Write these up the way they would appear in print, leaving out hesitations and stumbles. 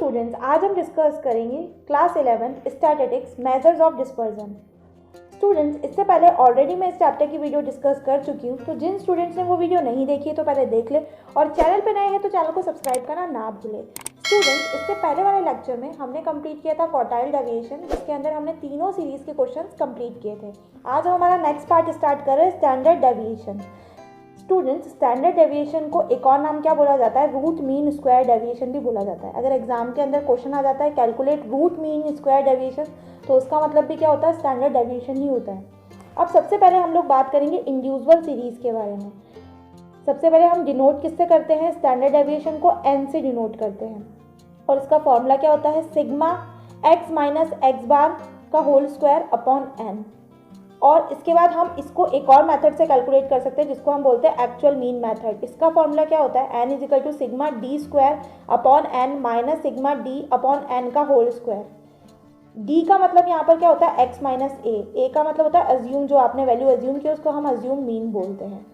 Students, आज हम discuss करेंगे class 11th statistics measures of dispersion. Students, इससे पहले ऑलरेडी मैं इस चैप्टर की वीडियो डिस्कस कर चुकी हूँ, तो जिन स्टूडेंट्स ने वो वीडियो नहीं देखी है तो पहले देख ले और चैनल पे नए हैं तो चैनल को सब्सक्राइब करना ना भूले। स्टूडेंट्स, इससे पहले वाले लेक्चर में हमने कंप्लीट किया था क्वार्टाइल डेविएशन, जिसके अंदर हमने तीनों सीरीज़ के क्वेश्चंस कंप्लीट किए थे। आज हम हमारा नेक्स्ट पार्ट स्टार्ट कर रहे हैं standard deviation. Students, standard deviation को एक और नाम क्या बोला जाता है? रूट मीन स्क्वायर डेविएशन भी बोला जाता है। अगर एग्जाम के अंदर क्वेश्चन आ जाता है calculate root mean square deviation, तो उसका मतलब भी क्या होता है? स्टैंडर्ड डेविएशन ही होता है। अब सबसे पहले हम लोग बात करेंगे इंडिविजुअल सीरीज के बारे में। सबसे पहले हम डिनोट किससे करते हैं? स्टैंडर्ड डेविएशन को एन से डिनोट करते हैं और इसका फॉर्मूला क्या होता है? सिग्मा एक्स माइनस एक्स बार का होल स्क्वायर अपॉन एन। और इसके बाद हम इसको एक और मेथड से कैलकुलेट कर सकते हैं जिसको हम बोलते हैं एक्चुअल मीन मेथड। इसका फॉर्मूला क्या होता है? N is equal to sigma D square upon N minus sigma D upon N का होल स्क्वायर। डी का मतलब यहाँ पर क्या होता है? एक्स माइनस ए का मतलब होता है अज्यूम, जो आपने वैल्यू अज्यूम की उसको हम अज्यूम मीन बोलते हैं।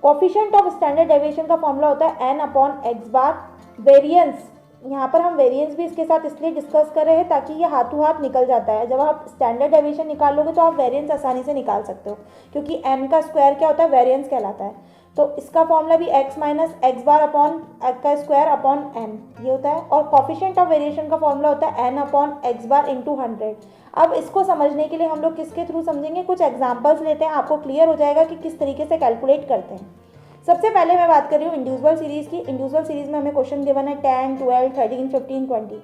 कोफिशिएंट ऑफ स्टैंडर्ड डेविएशन का फॉर्मूला होता है एन अपॉन एक्स बार। वेरिएंस, यहाँ पर हम वेरिएंस भी इसके साथ इसलिए डिस्कस कर रहे हैं ताकि ये हाथों हाथ निकल जाता है। जब आप स्टैंडर्ड डेविएशन निकालोगे तो आप वेरिएंस आसानी से निकाल सकते हो, क्योंकि एन का स्क्वायर क्या होता है? वेरिएंस कहलाता है। तो इसका फॉर्मूला भी x minus x bar upon x का स्क्वायर अपॉन एन ये होता है। और कोफिशिएंट ऑफ वेरिएशन का फॉर्मूला होता है N upon x bar into 100। अब इसको समझने के लिए हम लोग किसके थ्रू समझेंगे? कुछ एग्जाम्पल्स लेते हैं, आपको क्लियर हो जाएगा कि किस तरीके से कैलकुलेट करते हैं। सबसे पहले मैं बात कर रही हूँ इंडिविजुअल सीरीज़ की। इंडिविजुअल सीरीज़ में हमें क्वेश्चन गिवन है 10, 12, 13, 15, 20।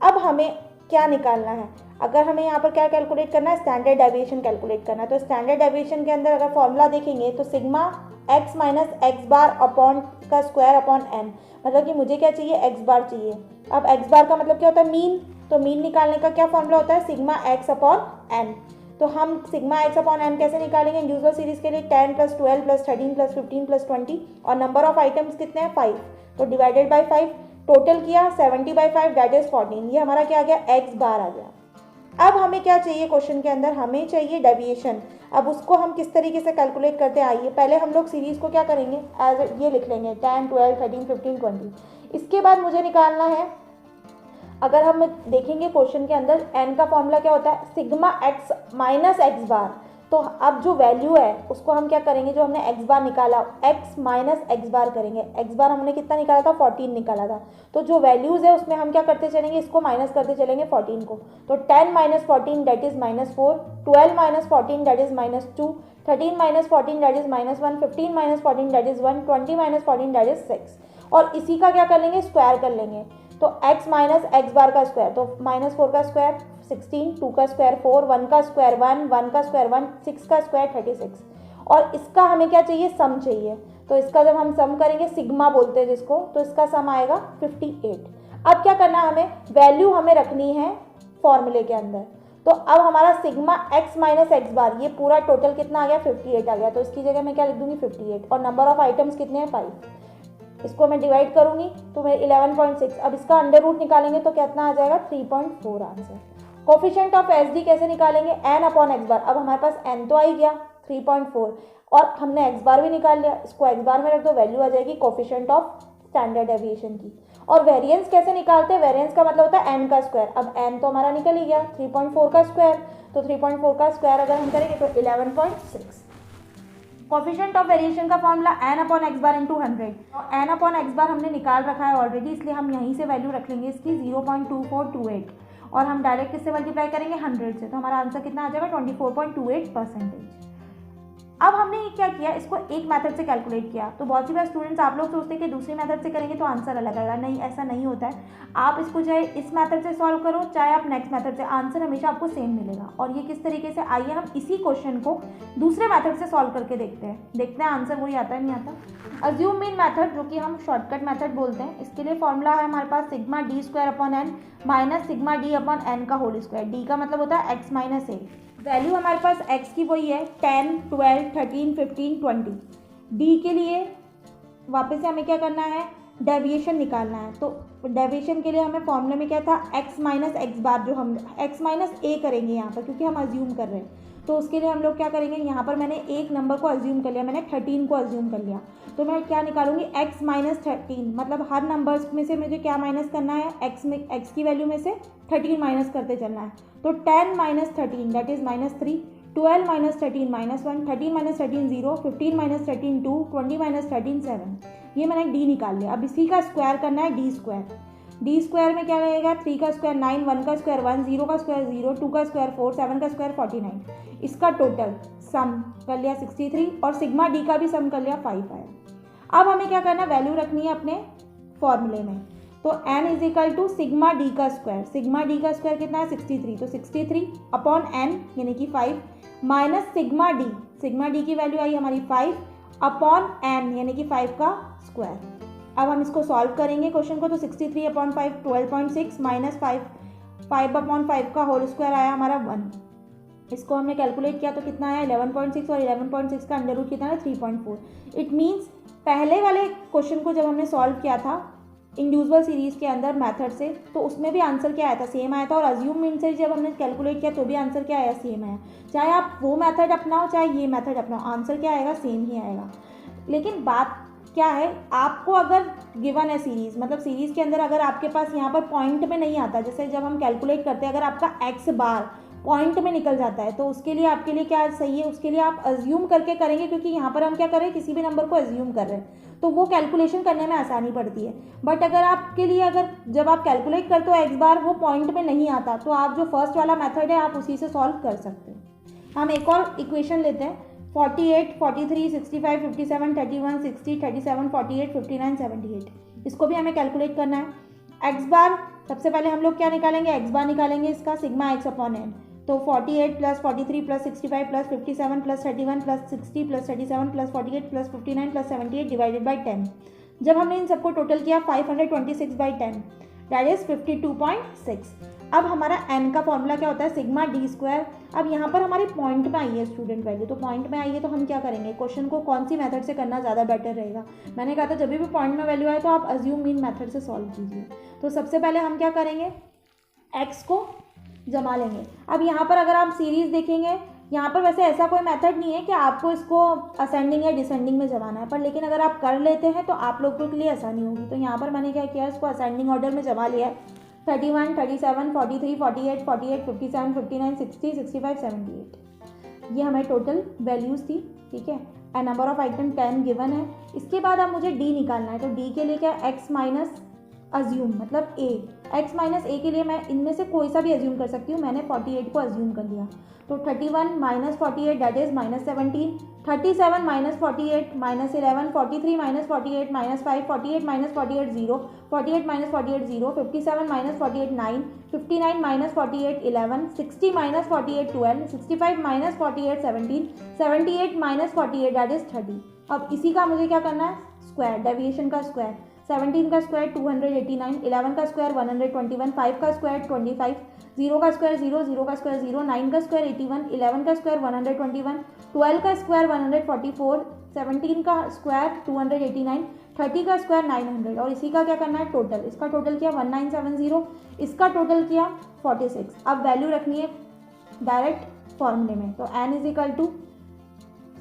अब हमें क्या निकालना है? अगर हमें यहाँ पर क्या कैलकुलेट करना है? स्टैंडर्ड डेविएशन कैलकुलेट करना है। तो स्टैंडर्ड डेविएशन के अंदर अगर फॉर्मूला देखेंगे तो sigma x minus x bar upon का स्क्वायर अपॉन एन, मतलब कि मुझे क्या चाहिए? एक्स बार चाहिए। अब एक्स बार का मतलब क्या होता है? मीन। तो मीन निकालने का क्या फॉर्मूला होता है? Sigma X upon N. तो हम सिग्मा एक्स अपॉन एन कैसे निकालेंगे? इंडिविजुअल सीरीज के लिए 10 प्लस 12 प्लस 13 प्लस 15 प्लस 20 और नंबर ऑफ आइटम्स कितने हैं? 5। तो डिवाइडेड बाई 5, टोटल किया 70/5 दैट इज 14। ये हमारा क्या आ गया? एक्स बार आ गया। अब हमें क्या चाहिए क्वेश्चन के अंदर? हमें चाहिए डेविएशन। अब उसको हम किस तरीके से कैलकुलेट करते हैं? आइए पहले हम लोग सीरीज को क्या करेंगे? एज ये लिख लेंगे 10, 12, 13, 15, 20। इसके बाद मुझे निकालना है, अगर हम देखेंगे क्वेश्चन के अंदर एन का फॉर्मूला क्या होता है? सिग्मा एक्स माइनस एक्स बार। तो अब जो वैल्यू है उसको हम क्या करेंगे? जो हमने एक्स बार निकाला एक्स माइनस एक्स बार करेंगे। एक्स बार हमने कितना निकाला था? 14 निकाला था। तो जो वैल्यूज़ है उसमें हम क्या करते चलेंगे? इसको माइनस करते चलेंगे 14 को। तो 10 minus 14 that is -4, 12 minus 14 that is -2, 13 minus 14 that is -1, 15 minus 14 that is 1, 20 minus 14 that is 6। और इसी का क्या कर लेंगे? स्क्वायर कर लेंगे। तो x माइनस एक्स बार का स्क्वायर, तो -4 का स्क्वायर 16, 2 का स्क्वायर 4, 1 का स्क्वायर 1, 1 का स्क्वायर 1, 6 का स्क्वायर 36। और इसका हमें क्या चाहिए? सम चाहिए। तो इसका जब हम सम करेंगे, सिग्मा बोलते हैं जिसको, तो इसका सम आएगा 58। अब क्या करना है? हमें वैल्यू हमें रखनी है फॉर्मूले के अंदर। तो अब हमारा सिग्मा एक्स माइनस एक्स बार, ये पूरा टोटल कितना आ गया? 58 आ गया। तो इसकी जगह मैं क्या लिख दूंगी? 58। और नंबर ऑफ आइटम्स कितने हैं? 5। इसको मैं डिवाइड करूंगी तो मैं 11.6। अब इसका अंडर रूट निकालेंगे तो कितना आ जाएगा? 3.4 answer. Coefficient of S D कैसे निकालेंगे? एन अपॉन एक्स बार। अब हमारे पास एन तो आ ही गया 3.4 और हमने एक्स बार भी निकाल लिया। इसको एक्स बार में रख दो, वैल्यू आ जाएगी कोफिशिएंट ऑफ स्टैंडर्ड डेविएशन की। और वेरिएंस कैसे निकालते हैं? वेरिएंस का मतलब होता है एन का स्क्वायर। अब एन तो हमारा निकल ही गया 3.4 का स्क्वायर, तो 3.4 का स्क्वायर अगर हम करेंगे तो 11.6। कोफिशिएंट ऑफ वेरिएशन का formula N upon x bar into 100। और एन अपॉन एक्स बार हमने निकाल रखा है ऑलरेडी, इसलिए हम यहीं से वैल्यू रख लेंगे इसकी 0.2428 और हम डायरेक्ट किससे मल्टीप्लाई करेंगे? 100 से। तो हमारा आंसर कितना आ जाएगा? 24.28%। अब हमने ये क्या किया? इसको एक मेथड से कैलकुलेट किया। तो बहुत सी बार स्टूडेंट्स आप लोग सोचते हैं कि दूसरी मेथड से करेंगे तो आंसर अलग आएगा। नहीं, ऐसा नहीं होता है। आप इसको चाहे इस मेथड से सॉल्व करो चाहे आप नेक्स्ट मेथड से, आंसर हमेशा आपको सेम मिलेगा। और ये किस तरीके से? आइए हम इसी क्वेश्चन को दूसरे मेथड से सॉल्व करके देखते हैं आंसर वही आता है नहीं आता। अज्यूम मीन मेथड, जो कि हम शॉर्टकट मेथड बोलते हैं, इसके लिए फॉर्मूला है हमारे पास sigma D square upon N minus sigma D upon N का होल स्क्वायर। डी का मतलब होता है एक्स माइनस ए। वैल्यू हमारे पास x की वही है 10, 12, 13, 15, 20। डी के लिए वापस से हमें क्या करना है? डेविएशन निकालना है। तो डेविएशन के लिए हमें फॉर्मूले में क्या था? x माइनस एक्स बार, जो हम x माइनस ए करेंगे यहाँ पर क्योंकि हम अज्यूम कर रहे हैं। तो उसके लिए हम लोग क्या करेंगे, यहाँ पर मैंने एक नंबर को अज्यूम कर लिया, मैंने 13 को अज्यूम कर लिया, तो मैं क्या निकालूंगी x माइनस 13, मतलब हर नंबर्स में से मुझे क्या माइनस करना है, x की वैल्यू में से 13 माइनस करते चलना है। तो 10 minus 13 that is -3, 12 minus 13 -1, 13 minus 13 0, 15 minus 13 2, 20 minus 13 7। ये मैंने d निकाल लिया। अब इसी का स्क्वायर करना है, d स्क्वायर। डी स्क्वायर में क्या रहेगा, 3 का स्क्वायर 9, 1 का स्क्वायर 1, 0 का स्क्वायर 0, 2 का स्क्वायर 4, 7 का स्क्वायर 49। इसका टोटल सम कर लिया 63 और सिग्मा डी का भी सम कर लिया 5 आया। अब हमें क्या करना, वैल्यू रखनी है अपने फॉर्मूले में। तो n is equal to sigma D का स्क्वायर। सिग्मा डी का स्क्वायर कितना है, 63, तो 63 अपॉन n यानी कि 5 माइनस सिग्मा डी की वैल्यू आई हमारी 5 अपॉन n यानी कि 5 का स्क्वायर। अब हम इसको सॉल्व करेंगे क्वेश्चन को। तो 63 अपॉन 5 12.6 माइनस 5 अपॉन 5 का होल स्क्वायर आया हमारा 1। इसको हमने कैलकुलेट किया तो कितना आया 11.6 और 11.6 का अंडर रूट कितना है 3.4। इट मीन्स पहले वाले क्वेश्चन को जब हमने सॉल्व किया था इंडिविजुअल सीरीज के अंदर मेथड से, तो उसमें भी आंसर क्या आया था, सेम आया था। और अज्यूम मीन से जब हमने कैलकुलेट किया तो भी आंसर क्या आया, सेम आया। चाहे आप वो मेथड अपनाओ चाहे ये मेथड अपनाओ, आंसर क्या आएगा, सेम ही आएगा। लेकिन बात क्या है, आपको अगर गिवन है सीरीज़, मतलब सीरीज़ के अंदर अगर आपके पास यहाँ पर पॉइंट में नहीं आता, जैसे जब हम कैलकुलेट करते हैं अगर आपका एक्स बार पॉइंट में निकल जाता है, तो उसके लिए आपके लिए क्या सही है, उसके लिए आप अज्यूम करके करेंगे, क्योंकि यहाँ पर हम क्या कर रहे हैं, किसी भी नंबर को अज्यूम कर रहे हैं, तो वो कैलकुलेशन करने में आसानी पड़ती है। बट अगर आपके लिए अगर जब आप कैलकुलेट करते हो एक्स बार वो पॉइंट में नहीं आता, तो आप जो फर्स्ट वाला मेथड है आप उसी से सॉल्व कर सकते हैं। हम एक और इक्वेशन लेते हैं, 48, 43, 65, 57, 31, 60, 37, 48, 59, 78। इसको भी हमें कैलकुलेट करना है। एक्स बार सबसे पहले हम लोग क्या निकालेंगे, एक्स बार निकालेंगे इसका सिग्मा एक्स अपॉन एन। तो 48 plus 43 plus 65 plus 57 plus 31 plus 60 plus 37 plus 48 plus 59 plus 78 divided by 10। जब हमने इन सबको टोटल किया 526 बाई 10 दैट इज 52.6। अब हमारा n का फॉर्मूला क्या होता है, सिग्मा डी स्क्वायर। अब यहाँ पर हमारी पॉइंट में आई है स्टूडेंट वैल्यू, तो पॉइंट में आई है तो हम क्या करेंगे, क्वेश्चन को कौन सी मेथड से करना ज़्यादा बेटर रहेगा। मैंने कहा था जब भी पॉइंट में वैल्यू आए तो आप अज्यूम मीन मेथड से सॉल्व कीजिए। तो सबसे पहले हम क्या करेंगे, x को जमा लेंगे। अब यहाँ पर अगर आप सीरीज़ देखेंगे, यहाँ पर वैसे ऐसा कोई मेथड नहीं है कि आपको इसको असेंडिंग या डिसेंडिंग में जमाना है, पर लेकिन अगर आप कर लेते हैं तो आप लोगों के लिए आसानी होगी। तो यहाँ पर मैंने क्या किया, इसको असेंडिंग ऑर्डर में जमा लिया है। 31, 37, 43, 48, 48, 57, 59, 60, 65, 78 ये हमें टोटल वैल्यूज़ थी, ठीक है। And number of item 10 given है। इसके बाद अब मुझे d निकालना है, तो d के लिए क्या, x माइनस अज्यूम मतलब a, x माइनस a के लिए मैं इनमें से कोई सा भी अज्यूम कर सकती हूँ, मैंने 48 को अज्यूम कर लिया। तो 31 minus 48 that is -17, 37 minus 48 minus 11, 43 minus 48 minus 5, 48 minus 48 0, 48 minus 48 0, 57 minus 48 9, 59 minus 48 11, 60 minus 48 12, 65 minus 48 17, 78 minus 48 that is 30। अब इसी का मुझे क्या करना है, स्क्वायर, डेविएशन का स्क्वायर। 17 का स्क्वायर 289, 11 का स्क्वायर 121, 5 का स्क्वायर 25, 0 का स्क्वायर 0, 0 का स्क्वायर 0, 9 का स्क्वायर 81, 11 का स्क्वायर 121, 12 का स्क्वायर 144, 17 का स्क्वायर 289, 30 का स्क्वायर 900। और इसी का क्या करना है, टोटल। इसका टोटल किया 1970, इसका टोटल किया 46। अब वैल्यू रखनी है डायरेक्ट फॉर्मूले में। तो n is equal to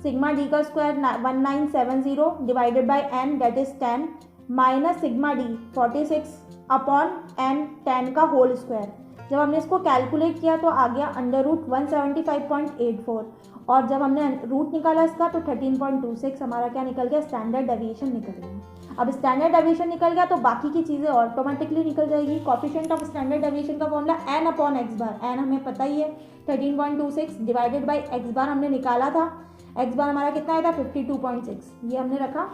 sigma D का square 1970 divided by n that is 10 minus sigma D 46 upon n 10 का होल स्क्वायर। जब हमने इसको कैलकुलेट किया तो आ गया अंडर रूट 175.84 और जब हमने रूट निकाला इसका तो 13.26 हमारा क्या निकल गया, स्टैंडर्ड डेविएशन निकल गया। अब स्टैंडर्ड डेविएशन निकल गया तो बाकी की चीज़ें ऑटोमेटिकली निकल जाएगी। कोफिशिएंट ऑफ स्टैंडर्ड डेविएशन का फॉर्मूला n अपॉन एक्स बार, n हमें पता ही है 13.26 डिवाइडेड बाई एक्स बार हमने निकाला था, एक्स बार हमारा कितना आया था 52.6, ये हमने रखा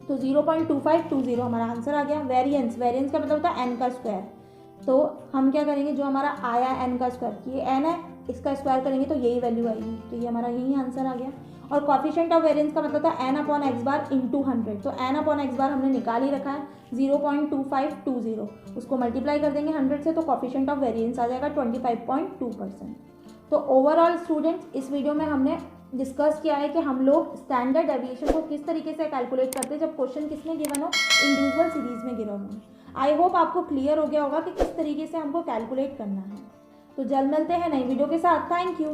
तो 0.2520 हमारा आंसर आ गया। वेरिएंस, वेरिएंस का मतलब होता है n का स्क्वायर। तो हम क्या करेंगे, जो हमारा आया n का स्क्वायर, ये n है, इसका स्क्वायर करेंगे तो यही वैल्यू आएगी, तो ये हमारा यही आंसर आ गया। और कोफिशिएंट ऑफ वेरिएंस का मतलब था n upon x bar into 100, तो n अपॉन एक्स बार हमने निकाल ही रखा है 0.2520, उसको मल्टीप्लाई कर देंगे 100 से तो कोफिशिएंट ऑफ वेरिएंस आ जाएगा 25.2%। तो ओवरऑल स्टूडेंट्स इस वीडियो में हमने डिस्कस किया है कि हम लोग स्टैंडर्ड डेविएशन को किस तरीके से कैलकुलेट करते हैं जब क्वेश्चन किसमें गिवन हो, इंडिविजुअल सीरीज में गिवन हो। आई होप आपको क्लियर हो गया होगा कि किस तरीके से हमको कैलकुलेट करना है। तो जल्द मिलते हैं नई वीडियो के साथ। Thank you.